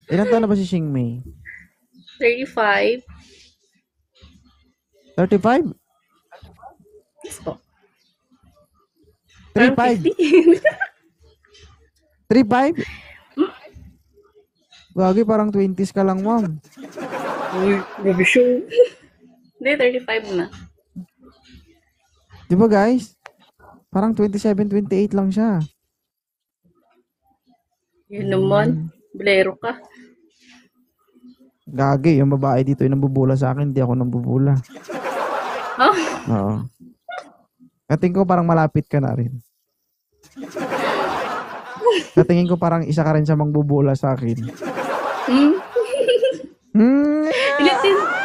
Ilan taon na ba si Xingmei? 35. 35? Yes po. Parang 35? 50. 35? Gagi, parang 20s ka lang, ma'am. Uy, grabe siya. Hindi, 35 na. Di ba, guys? Parang 27, 28 lang siya. Yun naman. Blero ka. Gagi, yung babae dito yung nambubula sa akin, di ako nambubula. Oh, Oo. Kating ko parang malapit ka na rin. Katingin ko parang isa ka rin sa mangbubula sa akin. hmm? Hmm. Hindi,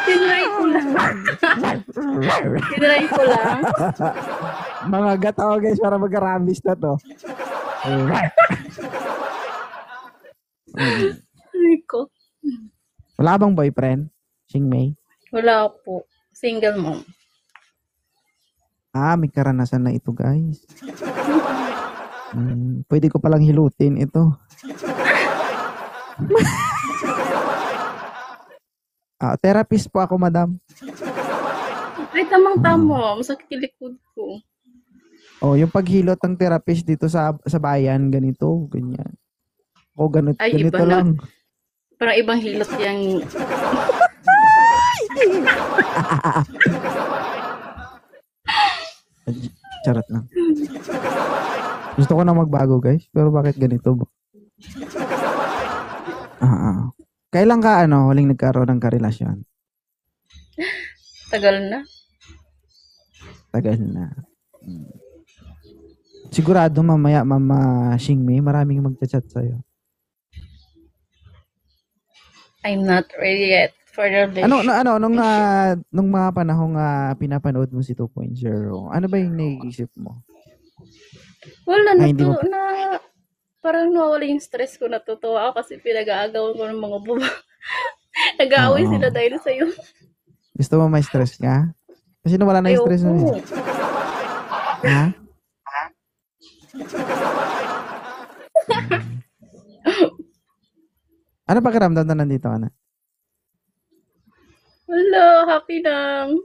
tinry ko lang. Tinry ko lang. Mga gataw, guys, para magka-rabies na to. Ay ko. Wala bang boyfriend? Xingmei? Wala po. Single mom. Ah, may karanasan na ito, guys. Pwede ko palang hilutin ito. Therapist po ako, madam. Ay, tamang-tama. Masakit yung likod ko. Oh, yung paghilot ng therapist dito sa bayan, ganito, ganyan. O, ganito, Ay, ganito iba na. lang. Parang ibang hilot yung... Charot lang. Gusto ko na magbago, guys. Pero bakit ganito ba? Kailan ka, huling nagkaroon ng karelasyon? Tagal na. Tagal na. Sigurado mamaya, Mama Xingmei, maraming magchat-chat sa'yo. I'm not ready yet for the relationship. Nung mga panahong pinapanood mo si 2.0, ano ba yung naiisip mo? Wala na Hindi to, mo, na parang nawala yung stress ko, natutuwa ako kasi pinag-aagawan ko ng mga buba. Nag-aaway sila oo. dahil sa'yo. Gusto mo may stress ka? Kasi nawala na yung stress mo eh. Ayoko. Ha? Ano pakiramdam na nandito ka na? Wala, happy lang.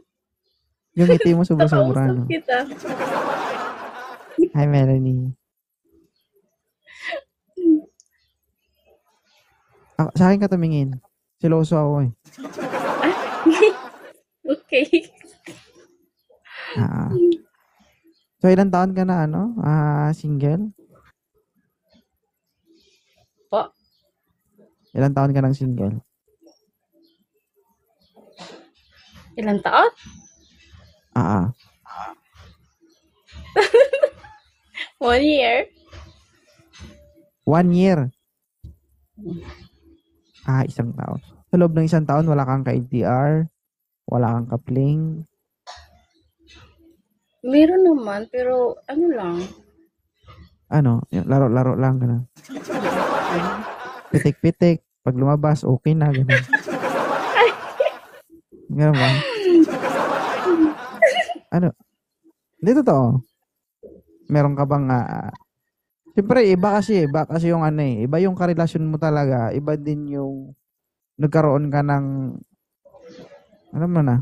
Yung ngiti mo sobra-sobra, Nakausap no? kita. Hi, Melanie. Sa akin ka tumingin. Siloso ako eh. Okay. Ah. So, ilang taon ka na, single? Po, Ilang taon ka ng single? ilang taon? Ah. 1 year. 1 year. Isang taon. Sa loob ng isang taon, wala kang ka-LDR, wala kang ka-fling. Meron naman, pero ano lang. Yung laro-laro lang, gano'n. Pitik-pitik. Pag lumabas, okay na, gano'n. Gano'n ba? Hindi totoo. Meron ka bang, siyempre, iba kasi yung iba yung karelasyon mo talaga, iba din yung nagkaroon ka ng, alam mo na.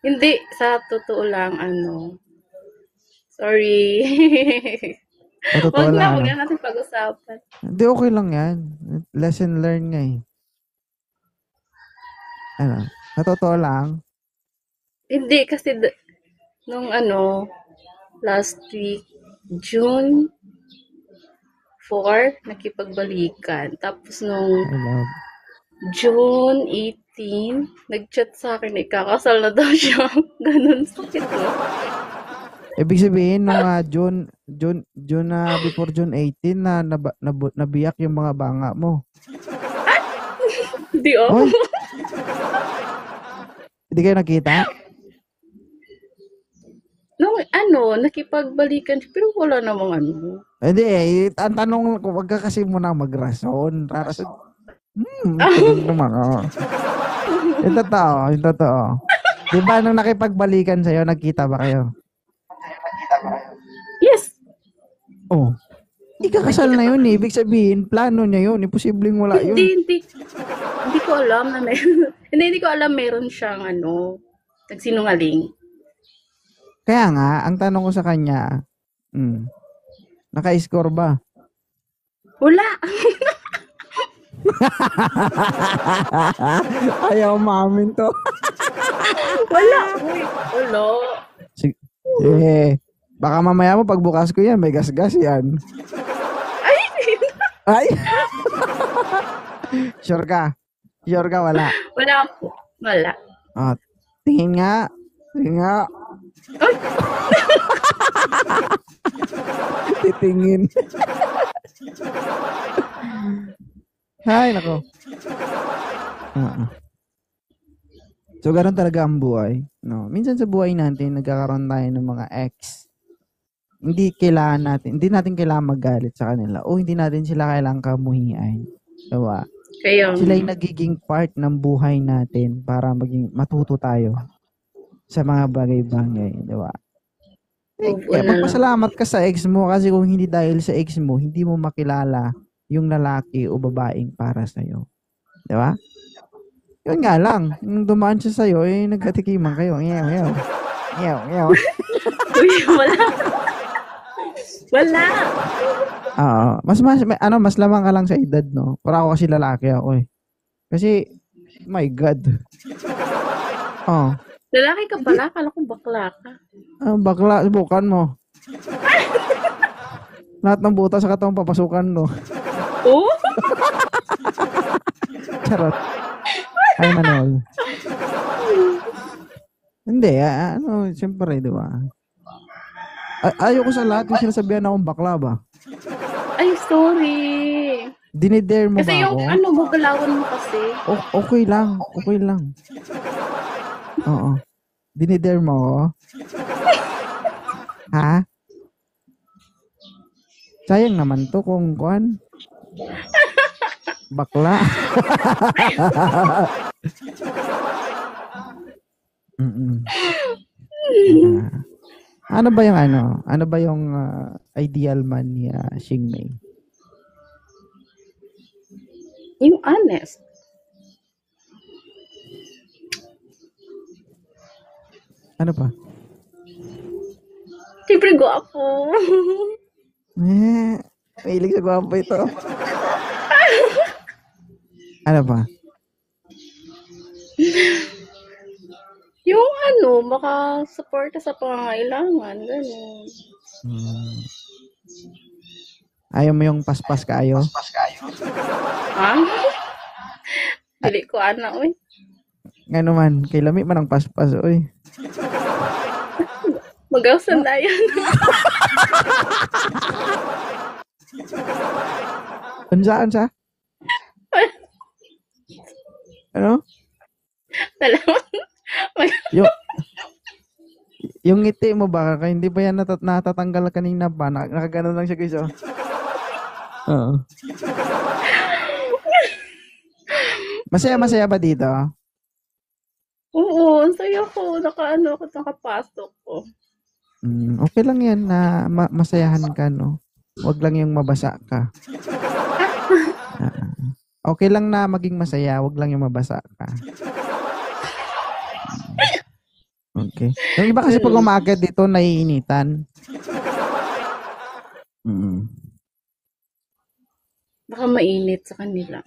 Hindi, sa totoo lang, sorry. Sa totoo lang, Wag na natin pag-usapan. Hindi, okay lang yan. Lesson learned nga eh. Sa totoo lang. Hindi, kasi nung last week, June 4, nakipagbalikan. Tapos nung I love. June 18, nag-chat sa akin, ikakasal na daw siya. Ganun, sakit no? Ibig sabihin, nung June before June 18, nabiyak yung mga banga mo. Hindi oh. Hoy! Hindi kayo nakita? Nung nakipagbalikan siya, pero wala namang Hindi ang tanong, wag ka kasi muna magrason. Rason. Tagal naman. Yung totoo. Diba nung nakipagbalikan sa'yo, nagkita ba kayo? Yes. Oh. Ikakasal na yun eh. Ibig sabihin, plano niya yun. Imposibleng wala yun. Hindi ko alam na meron. Hindi ko alam meron siyang nagsinungaling. Kaya nga, ang tanong ko sa kanya, naka-score ba? Wala. Ayaw mamin to. Wala. Uy, wala. Sige. Baka mamaya mo pagbukas ko yan, may gas-gas yan. Ay! Ay! Sure ka? Sure ka, wala? Wala po. Wala. Oh, tingin nga. Tingin nga. Ay! Titingin. Hay, nako. So, ganun talaga ang buhay. No? Minsan sa buhay natin, nagkakaroon tayo ng mga ex. Hindi natin kailangan magalit sa kanila o hindi natin sila kailangan kamuhian. Diba? Sila yung nagiging part ng buhay natin para matuto tayo sa mga bagay-bagay. Diba? Kaya magpasalamat ka sa ex mo kasi kung hindi dahil sa ex mo, hindi mo makilala yung lalaki o babaeng para sa'yo. Diba? Yun nga lang, nung dumaan siya sa'yo, nagkatikiman kayo. Ngew. Uy, wala. Wala. Oo. Mas lamang ka lang sa edad, no? Para ako kasi lalaki ako eh. Kasi, my God. Oh. Lalaki ka pala? Akala ko bakla ka. Bakla, subukan mo. Lahat ng butas sa katawang papasukan mo. Oh? Charot. Ay, Manol. Hindi, siyempre, di ba? Ayoko sa lahat yung sinasabihan akong bakla ba? Ay, sorry. Dinidare mo kasi ba ako? Kasi yung gagalawan mo kasi. Okay lang. Oo. Dinidare mo ako? Ha? Sayang naman to kung kuan. Bakla. Ano ba yung ideal man ni Xingmei? Yung honest. Ano pa? Siyempre gwapo. Mahilig sa gwapo ito. Ano pa? Yung makasuporta sa pangangailangan, gano'n. Ayaw mo yung paspas kaayo? Ha? Dili ko oy. Nga naman, kay lami man ang paspas, oy. Mag-awsan na yan. Unsa? Ano? Yung ngiti mo ba, kaya hindi ba yan natatanggal kanina pa? Nakagano lang siya guys, oh. Oo. Masaya ba dito? Oo, ang saya ko. Nakapasok ko. Okay lang yan na masayahan ka, no? Huwag lang yung mabasa ka. Okay lang na maging masaya, huwag lang yung mabasa ka. Okay. Yung iba kasi pag umaakit dito, naiinitan. Baka mainit sa kanila.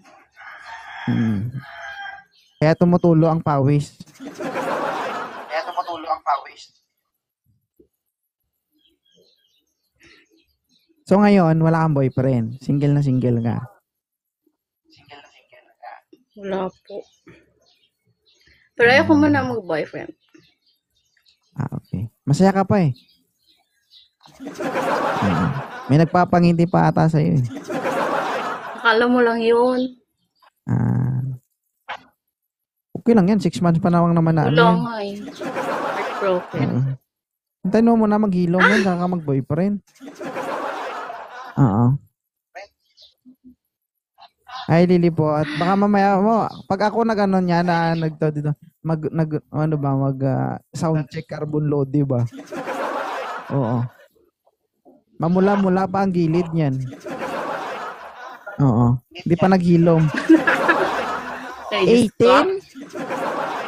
Kaya tumutulo ang pawis. So ngayon, wala kang boyfriend. Single na single ka. Wala po. Pero ayaw ko muna mag-boyfriend. Okay. Masaya ka pa eh. May nagpapangiti pa ata sa'yo eh. Akala mo lang yun. Okay lang yan. 6 months pa naman na. Wala nga eh. Heartbroken. Hintayin mo na maghilom yan, saka ka mag-boyfriend. Oo. Ay, Lily po. At baka mamaya mo, pag ako nag-ano niya na dito, sound check carbon load, di ba? Oo. Mamula-mula pa ang gilid niyan. Oo. Hindi pa naghilom. Ay, Diyos ko.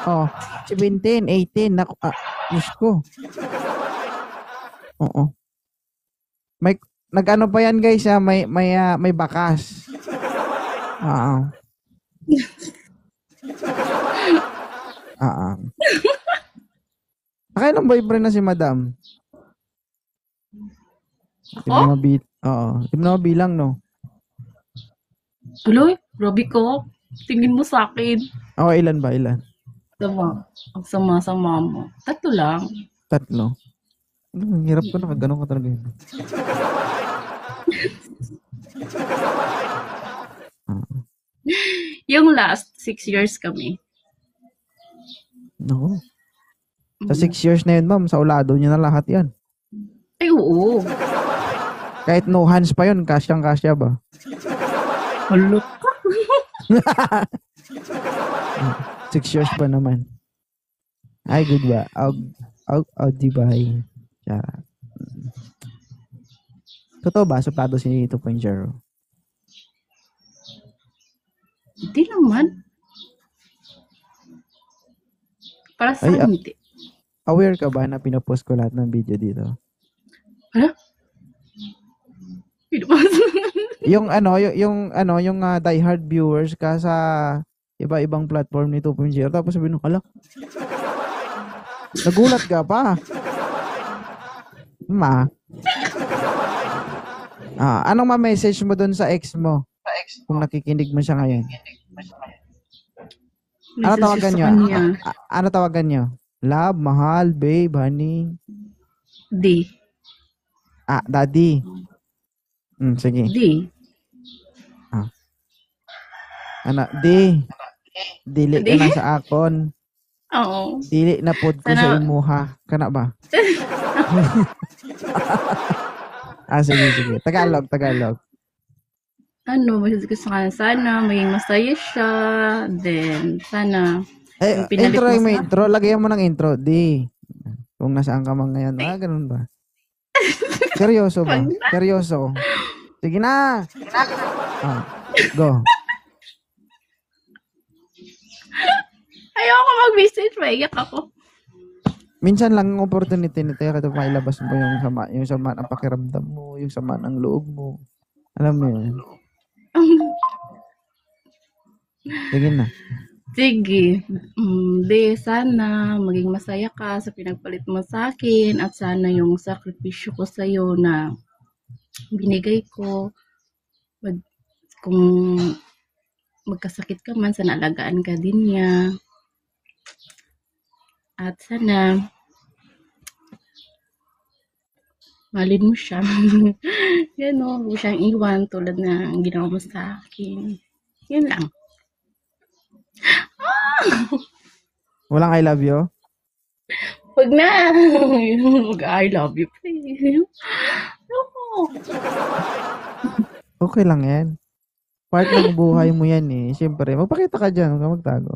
18? Oh, 17, 18. Naku, Diyos ko. Oo. Nag-ano pa yan guys, may bakas. Oo. Oo. Nakailang boyfriend na si madam? Di mo Oo. Di mo na mabilang, no? Tuloy, grabe ko. Tingin mo sa akin. Oo, ilan ba? Ilan? Diba? Ang sama-sama mo. 3 lang. 3. Ang hirap ko, nakaganon ka talaga yun. Yung last, 6 years kami. No. Sa 6 years na yun, ma'am, sa ulado niyo na lahat yan. Ay, oo. Kahit no hands pa yun, kasyang-kasya ba? Halok ka. 6 years pa naman. Ay, good ba? Di ba? Charot. Totoo ba? Suplado si 2.0? Hindi naman. Para sa Ay, hindi. Aware ka ba na pinopost ko lahat ng video dito? Hala? yung diehard viewers ka sa iba-ibang platform ni 2.0, tapos sabihin mo, ala, nagulat ka pa. Anong ma-message mo doon sa ex mo? Kung nakikinig mo siya ngayon. Ano tawagan niyo? Ano tawagan niyo? Love, mahal, babe, honey? Di. Daddy. Sige. Di. Di. Dili ka na sa akon. Oo. Dili na pod ko sa imuha. Kana ba? Sige. Tagalog. Gusto ka sana maging masaya siya. Then, sana intro. Lagyan mo ng intro. Di. Kung nasaan ka man ngayon. Ganun ba? Seryoso ba? Seryoso. Sige na. Go. Ayoko mag-message. Maiyak ako. Minsan lang ang opportunity nito kasi mailabas mo yung sama ng pakiramdam mo, yung sama ng loob mo. Alam mo yun? Sige na. Sige. Di, sana maging masaya ka sa pinagpalit mo sa akin at sana yung sakripisyo ko sa'yo na binigay ko, kung magkasakit ka man, sana alagaan ka din niya. At sana malin mo siya. Yan o, huwag siyang iwan tulad na ginawa mo sa akin. Yun lang. Walang I love you? Huwag na. I love you, please. Okay lang yan. Part ng buhay mo yan eh. Siyempre, magpakita ka dyan. Huwag ka magtago.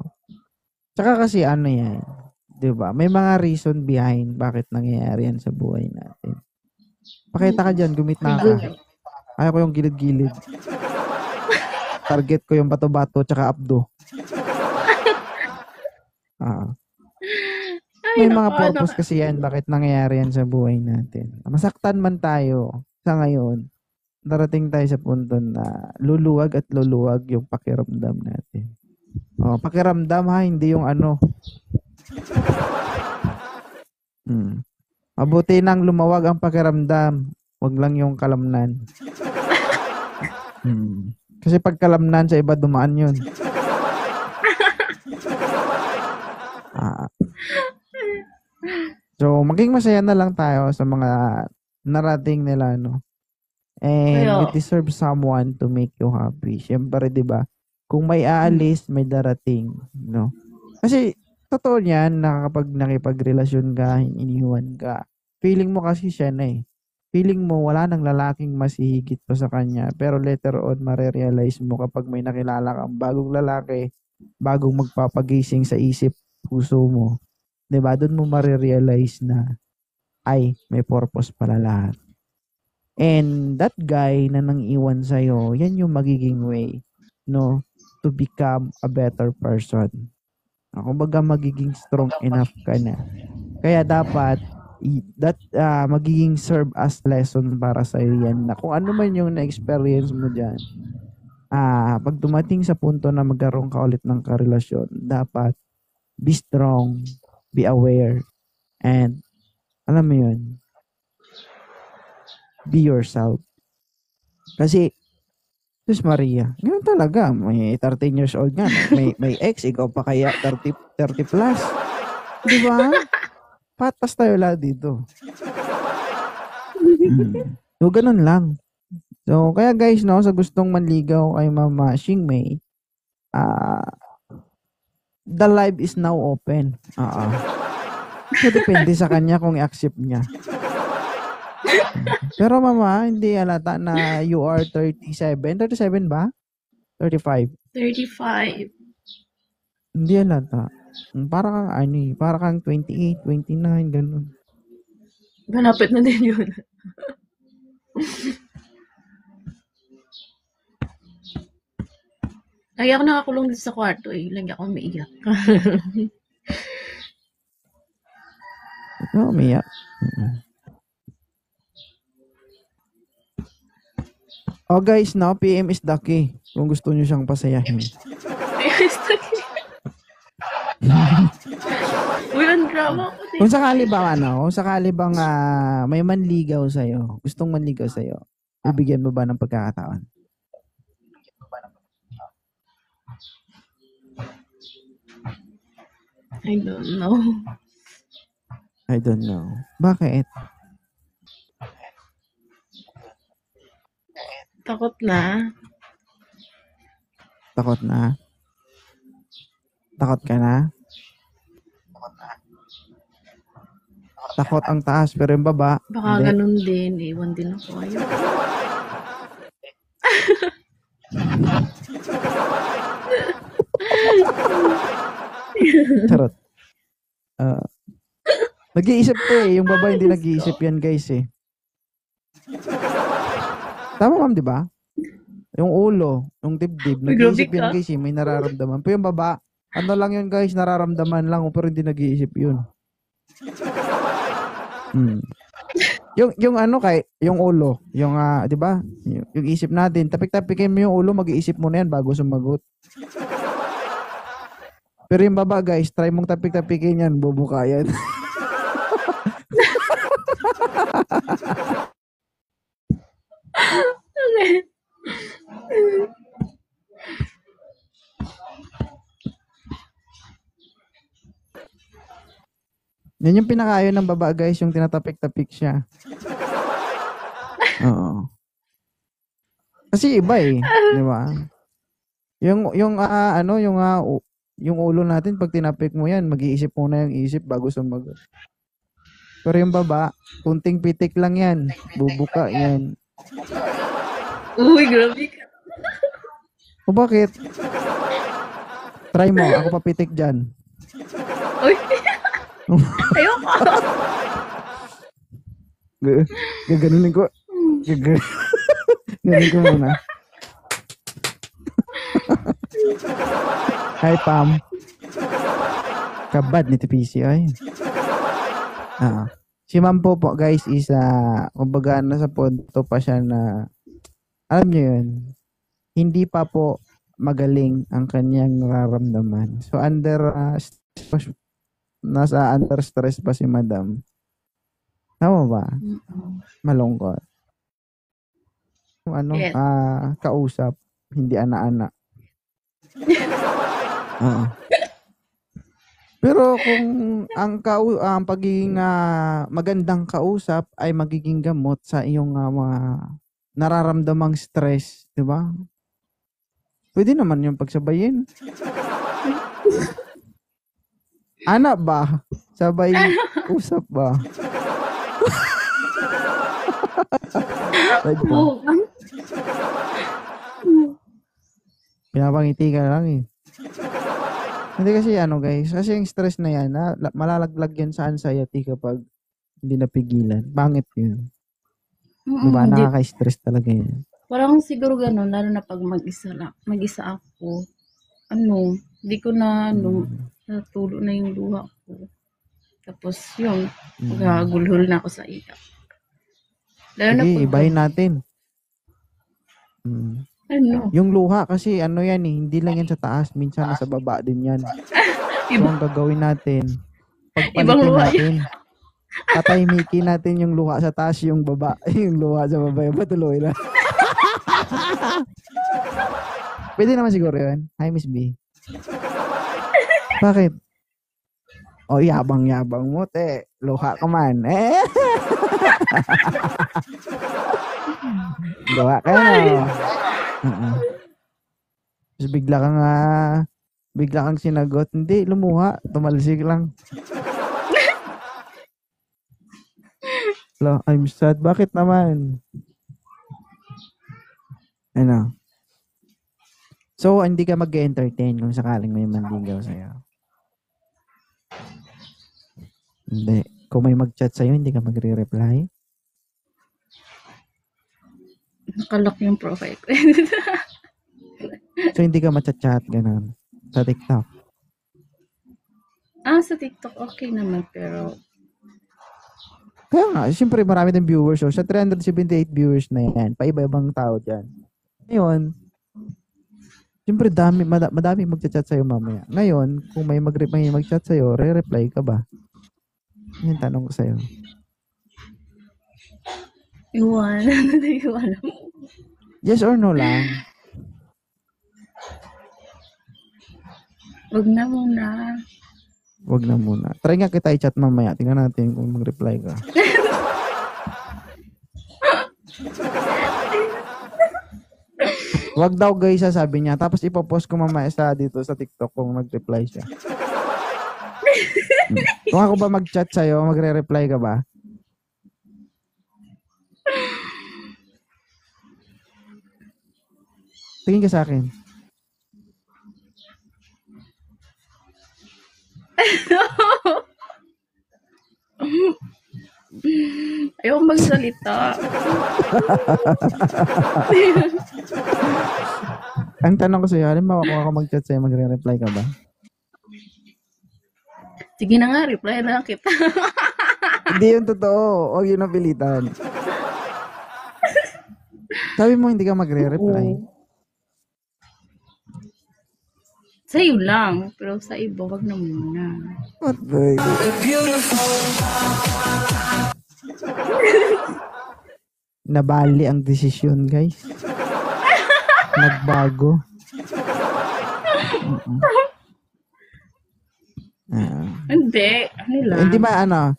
Tsaka kasi ano yan. Diba? May mga reason behind bakit nangyayari yan sa buhay natin. Pakita ka dyan. Gumitna ka. Ayaw ko yung gilid-gilid. Target ko yung bato-bato tsaka abdo. May mga purpose kasi yan bakit nangyayari yan sa buhay natin. Masaktan man tayo sa ngayon, darating tayo sa punto na luluwag at luluwag yung pakiramdam natin. Pakiramdam ha, hindi yung ano. Mabuti nang lumawag ang pakiramdam, wag lang yung kalamnan. Kasi pag kalamnan sa iba dumaan yun. So, maging masaya na lang tayo sa mga narating nila, no? And you deserve someone to make you happy. Siyempre, di ba? Kung may aalis, may darating, no? Kasi, totoo niyan na kapag nakipagrelasyon ka, iniwan ka, feeling mo kasi siya na eh. Feeling mo wala nang lalaking mas hihigit pa sa kanya. Pero later on, marerealize mo kapag may nakilala kang bagong lalaki, bagong magpapagising sa isip, puso mo. Diba? Doon mo marerealize na, ay, may purpose pala lahat. And that guy na nang-iwan sa'yo, yan yung magiging way, no, to become a better person. Kumbaga magiging strong enough ka na. Kaya dapat magiging serve as lesson para sa yan na kung ano man yung na-experience mo diyan. Pag dumating sa punto na magkaroon ka ulit ng karelasyon, dapat be strong, be aware, and alam mo yun, be yourself. Kasi Sus Maria, ganoon talaga. May 13 years old nga. May ex, ikaw pa kaya 30 plus. Di ba? Patas tayo lahat dito. So, ganun lang. So, kaya guys, no, sa gustong manligaw kay Mama Xingmei, the live is now open. So, depende sa kanya kung i-accept niya. Pero mama, hindi halata na you are 37. 37 ba? 35. 35. Hindi halata. Para kang 28, 29, ganun. Malapit na din yun. Lagi ako nakakulong dito sa kwarto eh. Lagi ako umiiyak. Umiyak. Oh guys, now PM is Ducky. Kung gusto nyo siyang pasayahin. PM is Ducky. Uy, ang drama ko din. Kung sakali bang may manligaw sa'yo, gustong manligaw sa'yo, bibigyan mo ba ng pagkakataon? I don't know. I don't know. Bakit? Takot na. Takot na? Takot ka na? Takot ang taas, pero yung baba, Baka hindi. ganun din. Iwan din ako. Ayun. Charot. Nag-iisip to eh. Yung baba hindi nag-iisip yan guys eh. Tama ma'am, di ba? Yung ulo, yung dibdib, nag-iisip yan guys eh. May nararamdaman. Pero yung baba, ano lang yun guys, nararamdaman lang pero hindi nag-iisip yun. Yung ano kay, yung ulo, yung 'di ba? Yung isip natin, tapik-tapikin mo yung ulo, mag-iisip mo na yan bago sumagot. Pero yung baba guys, try mong tapik-tapikin yan, bubuka yan. Okay. Yan yung pinakayo ng baba guys, yung tinatapik-tapik siya. Oo. Kasi iba eh, di ba? Yung ulo natin pag tinapik mo yan, mag-iisip muna yung isip bago sumagot. Pero yung baba, kunting pitik lang yan, bubuka yan. Uy, grabe ka. O bakit? Try mo, ako papitik dyan. Uy. Ayoko. Gaganunin ko. Gaganunin ko muna. Hi, Pam. Kabad ni TPC, ay. Si Ma'am po guys, is, kumbaga, nasa punto pa siya na, alam niyo yun, hindi pa po magaling ang kanyang nararamdaman. So, nasa under stress pa si Madam. Tama ba? Malungkot. Yes. Kausap, hindi ana-ana. Pero kung ang pagiging magandang kausap ay magiging gamot sa iyong mga nararamdamang stress, di ba? Pwede naman yung pagsabayin. Ana ba? Sabay usap ba? Oo. Pinapangiti ka lang eh. Hindi kasi guys, kasi yung stress na yan, malalaglag yan sa anxiety kapag hindi napigilan. Pangit yun. Diba? Di, Nakaka-stress talaga yun. parang siguro gano'n, lalo na pag mag-isa ako. Ano, di ko na, ano, Mm. natulo na yung luha ko. Tapos, yun, Mm. gagulhol na ako sa iyak. Lalo na Sige, pag, ibahin natin. Mm. ano, Yung luha kasi ano yan eh, hindi lang yan sa taas, minsan nasa baba din yan. So iba, ang gagawin natin, ibang pagpalitin luha yun. natin. Tatahimikin natin yung luha sa taas, yung baba, yung luha sa baba, yung patuloy lang. Pwede naman siguro yun. Hi, Miss B. Bakit? O, yabang-yabang mo, te. Luha ka man. Eh, luha ka na. Uh-uh. Tapos bigla kang sinagot. Hindi, lumuha. Tumalsik lang. I'm sad. Bakit naman? Ano? So, hindi ka mag-entertain kung sakaling may manligaw sa'yo? Hindi. Kung may mag-chat sa'yo, hindi ka magre-reply? Nakalak yung profile ko. So, hindi ka matchat-chat, ganun. Sa TikTok. Sa TikTok, okay naman, pero, Kaya nga, siyempre marami ng viewers. So, sa 378 viewers na yan, paiba-ibang tao dyan. Ngayon, siyempre madami mag-chat sa'yo mamaya. Ngayon, kung may mag-chat sa'yo, re-reply ka ba? Yan tanong ko sa'yo. iwan. Iwan. Yes or no lang? Wag na muna. Wag na muna. Try nga kita i-chat mamaya. Tingnan natin kung mag-reply ka. Wag daw guys, sabi niya. Tapos ipopost ko mamaya sa dito sa TikTok kung mag-reply siya. Kung ako ba mag-chat sa'yo, magre-reply ka ba? Tingin ka sa akin. Ayaw magsalita. Ang tanong ko sa'yo, halimbawa kung ako mag-chat sa'yo, magre-reply ka ba? Sige na nga, reply na lang kita. Hindi yun totoo. Huwag yun napilitan. Sabi mo hindi ka magre-reply. Sa'yo lang, pero sa iba, wag na muna. What the? Nabali ang desisyon, guys. Nagbago. Hindi, ano lang.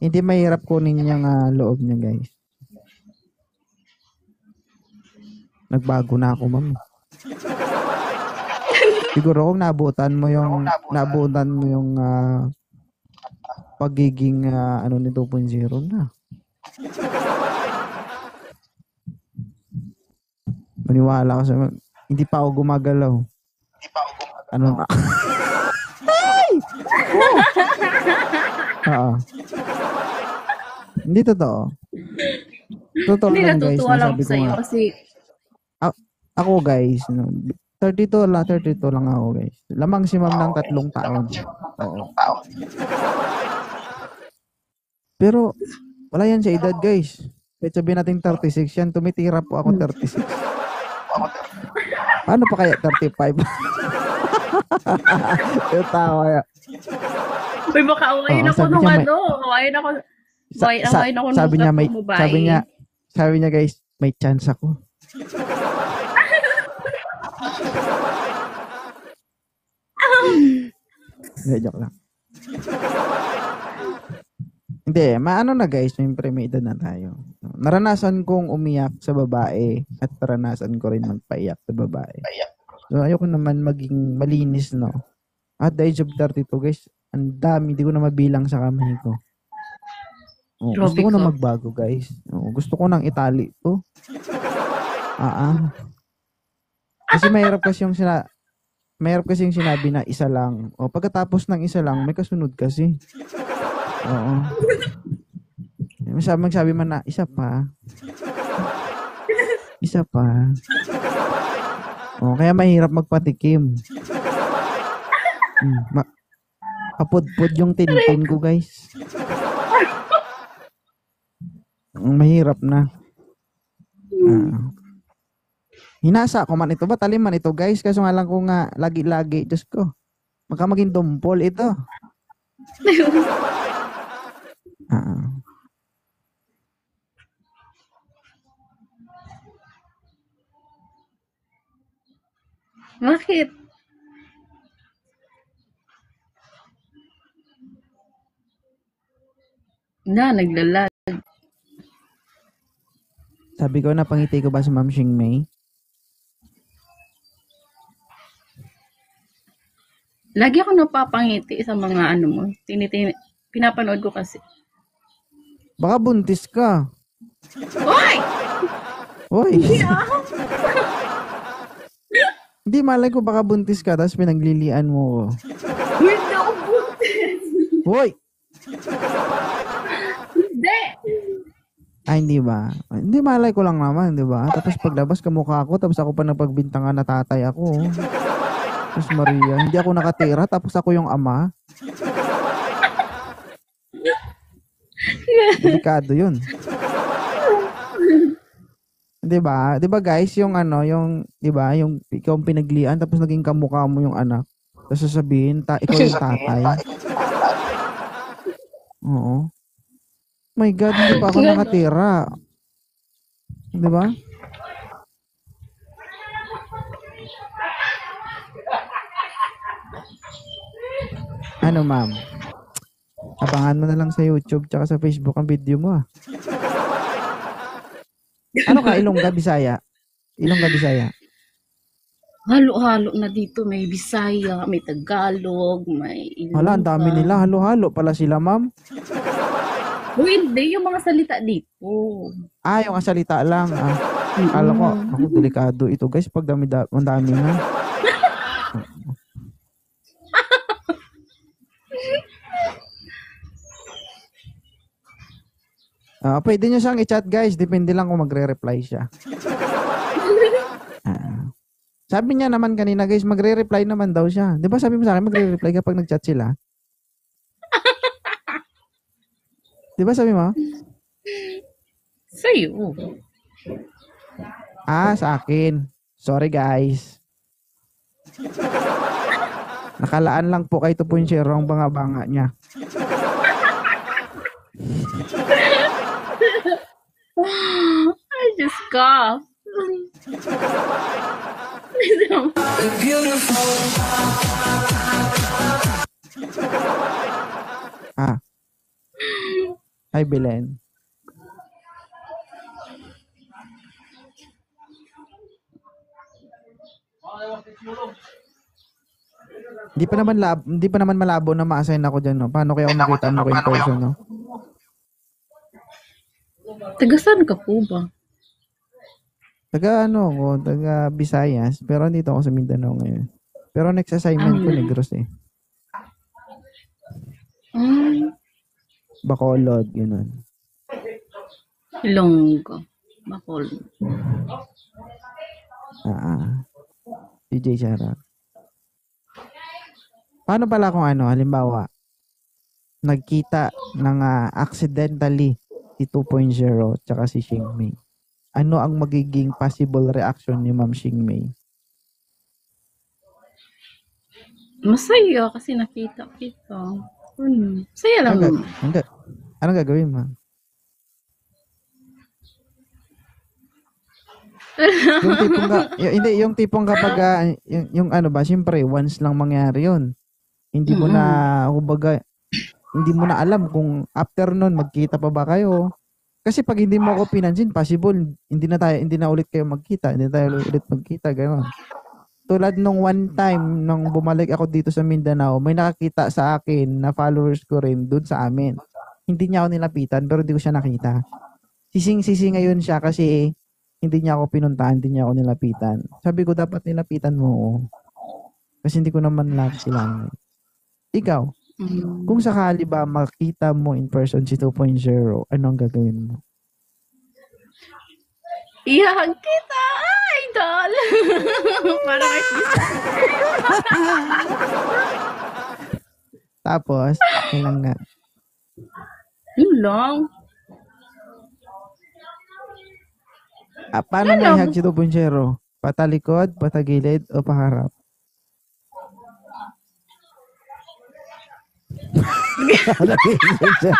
Hindi mahirap kunin yung loob niya, guys. Nagbago na ako, ma'am. Siguro kung nabutan mo yung pagiging ni 2.0 na. Maniwala ka sa hindi pa ako gumagalaw. Ano na? Ay! Oo. Hindi totoo. Totoo Hindi lang guys. natutuwa lang Nasabi ko sa'yo nga. kasi Ako guys, 32 lang ako guys. Lamang si ma'am ng 3 taon. Oo. Pero wala yan sa edad guys. Kahit sabihin natin 36 yan, tumitira po ako 36. Paano pa kaya 35? Yung tawa ya. Uy, baka awayin ako nung ano. Awayin ako. Awayin ako nung Sabi niya guys, may chance ako. Hindi, joke lang. Hindi, maano na guys, siyempre may edad na tayo. Naranasan kong umiyak sa babae at naranasan ko rin magpaiyak sa babae. So ayoko naman maging malinis, no? At the age of 32 guys, ang dami, hindi ko na mabilang sa kamay ko. Gusto ko na magbago guys. Gusto ko nang itali to. Kasi mahirap kasi yung sinabi na isa lang. Pagkatapos ng isa lang, may kasunod kasi. Oo. Magsabi man na, isa pa. Isa pa. Oh, kaya mahirap magpatikim. Kapudpud yung tintin ko, guys. Mahirap na. Hinasa ko man ito. Ba talim man ito, guys? Kaso nga lang ko nga, lagi-lagi. Diyos ko. Baka maging dumpol ito. Bakit? Naglalag. Sabi ko, napangiti ko ba si Ma'am Xing May? Lagi ako napapangiti sa mga ano mo. Pinapanood ko kasi. Baka buntis ka. Hoy! Hoy! Hindi, malay ko baka buntis ka tapos pinaglilian mo. Hindi ako buntis. Hoy! Hindi! Ay, hindi ba? Hindi, malay ko lang naman, di ba? Tapos paglabas kamukha ako, tapos ako pa napagbintangan na tatay ako. Tapos Maria, hindi ako nakatira, tapos ako yung ama. Delikado yun. Di ba? Di ba guys, yung ano, yung, di ba, yung ikaw ang pinaglian, tapos naging kamukha mo yung anak. Tapos sasabihin, ikaw yung tatay. Oo. My God, hindi pa ako nakatira. Di ba? Ano, ma'am? Abangan mo na lang sa YouTube tsaka sa Facebook ang video mo, ah. Ano ka, Ilongga, Bisaya? Ilongga, Bisaya? Halo-halo na dito. May Bisaya, may Tagalog, may Ilongga. Wala, ang dami nila. Halo-halo pala sila, ma'am. Hindi, yung mga salita dito. Yung salita lang. Alam ko, ako, delikado ito, guys. Pag ang dami na. Pwede nyo siyang i-chat, guys. Depende lang kung magre-reply siya. Sabi niya naman kanina, guys, magre-reply naman daw siya. Di ba sabi mo sa akin, magre-reply kapag nag-chat sila? Di ba sabi mo? Sa'yo. Sa akin. Sorry, guys. Nakalaan lang po kay 2.0 ang banga-banga niya. Ay, Diyos ka. Hi, Belen. Hindi pa naman malabo na ma-assign ako diyan, no. Paano kaya ako makita mo ko in person, no? Taga saan ka po ba? Taga Visayas, pero dito ako sa Mindanao ngayon. Pero next assignment ko Negros eh. Bacolod, yun. Ilongga. Bacolod. DJ Sarah. Paano pala kung halimbawa, nagkita ng accidentally si 2.0 tsaka si Xing May? Ano ang magiging possible reaction ni Ma'am Xing May? Masaya kasi nakita kita. Masaya lang. Anong gagawin mo? Yung tipong kapag yung siyempre once lang mangyari yun. Hindi mo na hindi mo na alam kung after nun magkita pa ba kayo. Kasi pag hindi mo ako pinansin, possible hindi na ulit kayo magkita, hindi tayo ulit magkita, gano'n. Tulad nung one time nung bumalik ako dito sa Mindanao, may nakakita sa akin na followers ko rin doon sa amin. Hindi niya ako nilapitan pero hindi ko siya nakita. Sising-sisi ngayon siya kasi hindi niya ako pinuntahan, hindi niya ako nilapitan. Sabi ko dapat nilapitan mo. Kasi hindi ko naman lang sila. Ikaw? Kung Mm. sakali ba makita mo in person si 2.0, ano ang gagawin mo? Iyahag kita, idol! Parang artista. Tapos, kailan nga? Yun lang. Paano Yan mo lang. ihag si 2.0? Patalikod, patagilid, o paharap? Nag-iisip siya.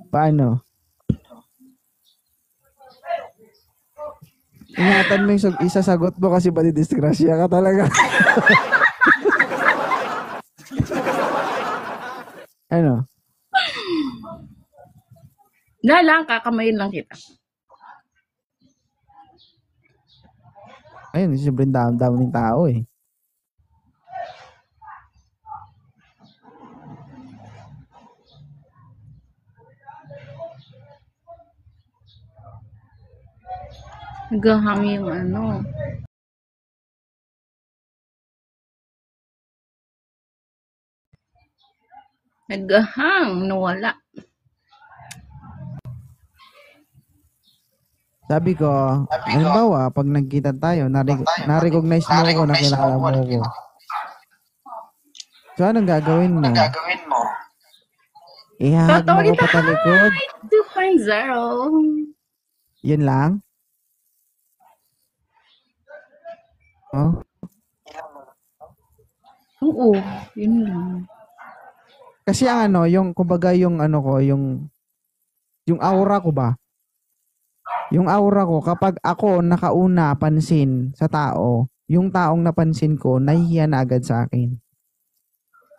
Paano? Ingatan mo yung isasagot mo kasi madidisgrasya ka talaga. Ano? Na lang, kakamayin lang kita. Ayun, sobrang down ng tao eh. Naghahang yung ano. Naghahang, nawala. Sabi ko, halimbawa, pag nagkita tayo, na-recognize mo ako, nakilala mo ako. So, anong gagawin mo? Ihahag mo ko patalikod? 2.0. Yun lang? Oh? Oo, yun lang. Kasi ang ano, yung, kumbaga yung ano ko, yung aura ko ba? Yung aura ko, kapag ako nakauna pansin sa tao, yung taong napansin ko, nahihiya na agad sa akin.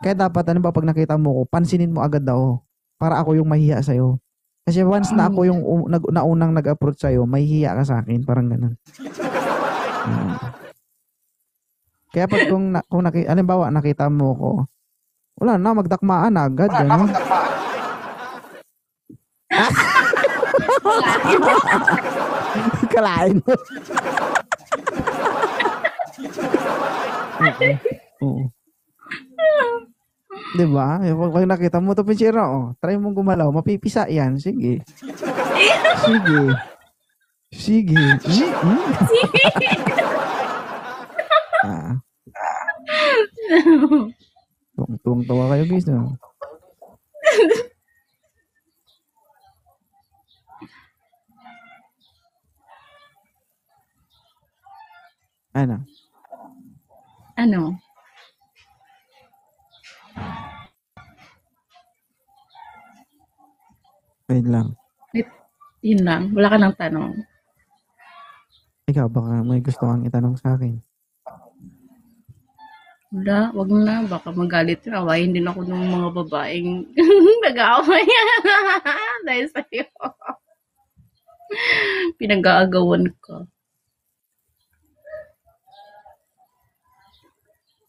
Kaya dapat, ano ba, pag nakita mo ko, pansinin mo agad daw. Para ako yung mahihiya sa'yo. Kasi once na ako yung naunang nag-approach sa'yo, mahihiya ka sa akin. Parang ganun. Kaya pag kung halimbawa, nakita mo ko, wala na, magdakmaan agad. Ganun. Kalain mo. Oo. Diba? Pag nakita mo to Pinchero, oh, try mong gumalaw, mapipisa yan. Sige. Sige. Sige. Tuwang-tuwa kayo guys. No? Ano? Ano? Wait lang. Yun lang. Wala ka nang tanong. Ikaw, baka may gusto kang itanong sa akin. Wala, wag na. Baka magalit yun. Awayin din ako ng mga babaeng nag-aaway. Dahil sa'yo. Pinag-aagawan ka.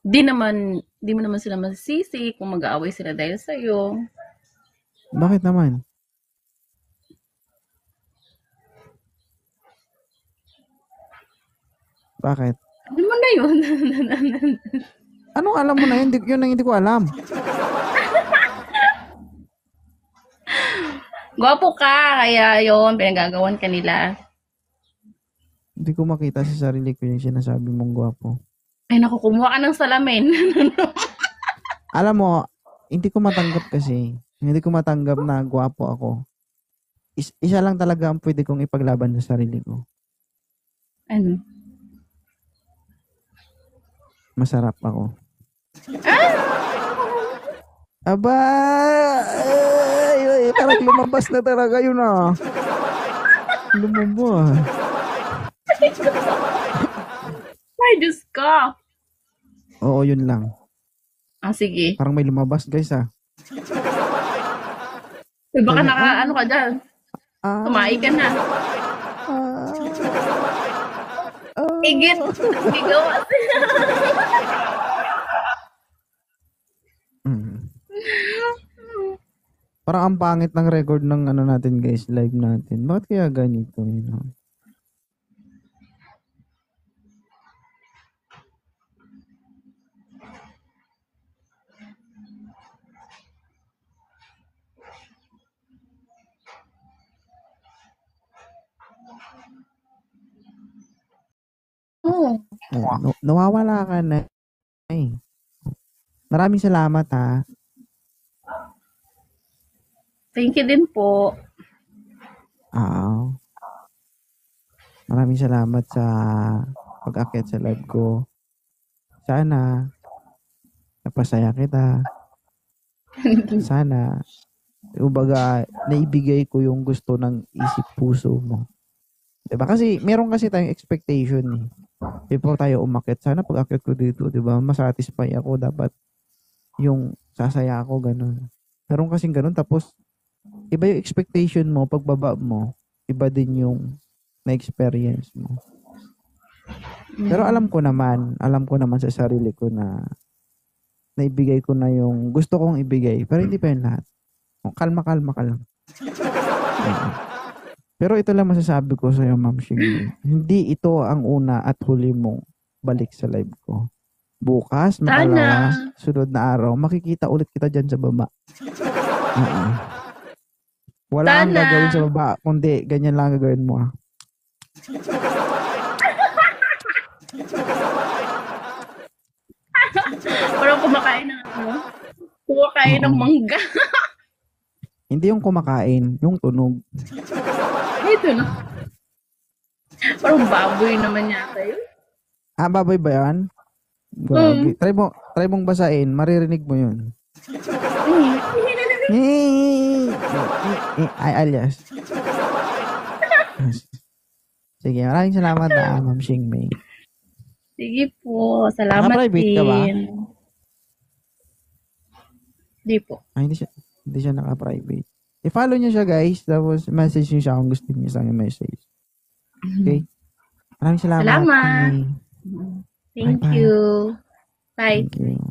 Di mo naman sila masisisi kung mag-aaway sila dahil sa'yo. Bakit naman? Bakit? Ano mo na yun? Anong alam mo na yun? Yun ang hindi ko alam. Gwapo ka, kaya yun, pinagagawan ka nila. Hindi ko makita sa sarili ko yung sinasabi mong gwapo. Ay, naku, kumuha ka ng salamin. Alam mo, hindi ko matanggap kasi. Hindi ko matanggap na gwapo ako. Isa lang talaga ang pwede kong ipaglaban sa sarili ko. Ano? Masarap ako. Aba! Ay, parang lumabas na talaga yun ah. Lumabas. Ay, Diyos ka. Oo, yun lang. Ah, sige. Parang may lumabas guys ah. Eh, baka ano ka dyan. Kumain ka na. Igit. Bigawa. Parang ang pangit ng record ng ano natin guys, live natin. Bakit kaya ganito? You know? Oo. Nawawala ka na eh. Maraming salamat ha. Thank you din po. Maraming salamat sa pag-akyat sa live ko. Sana napasaya kita. Sana kumbaga naibigay ko yung gusto ng isip puso mo. Diba? Kasi meron kasi tayong expectation eh. Before tayo umakyat, sana pag-akyat ko dito, diba? Masatisfy ako. Dapat yung sasaya ako, ganun. Meron kasing ganun. Tapos, iba yung expectation mo, pagbaba mo, iba din yung na-experience mo. Pero alam ko naman sa sarili ko na naibigay ko na yung gusto kong ibigay. Pero hindi pa yun lahat. Kalma ka lang. Pero ito lang masasabi ko sa'yo, Ma'am Shing. Hindi ito ang una at huli mong balik sa live ko. Bukas, makalawa, sunod na araw, makikita ulit kita dyan sa baba. Wala kang gagawin sa baba, kundi ganyan lang gagawin mo. Parang kumakain ng kumakain ng mangga. Hindi yung kumakain, yung tunog. Ito na. Parang baboy naman yata yun. Baboy ba yan? Grabe. Try mong basain, maririnig mo yun. Ay, alias. Sige, maraming salamat Ma'am Shing May. Sige po, salamat Naka-private din. ka ba? Hindi po. Ay, hindi siya naka-private. I-follow niyo siya guys, tapos message niyo siya kung gusto niyo sa message. Okay? Maraming salamat. Salamat. May. Thank you. Bye. Thank you.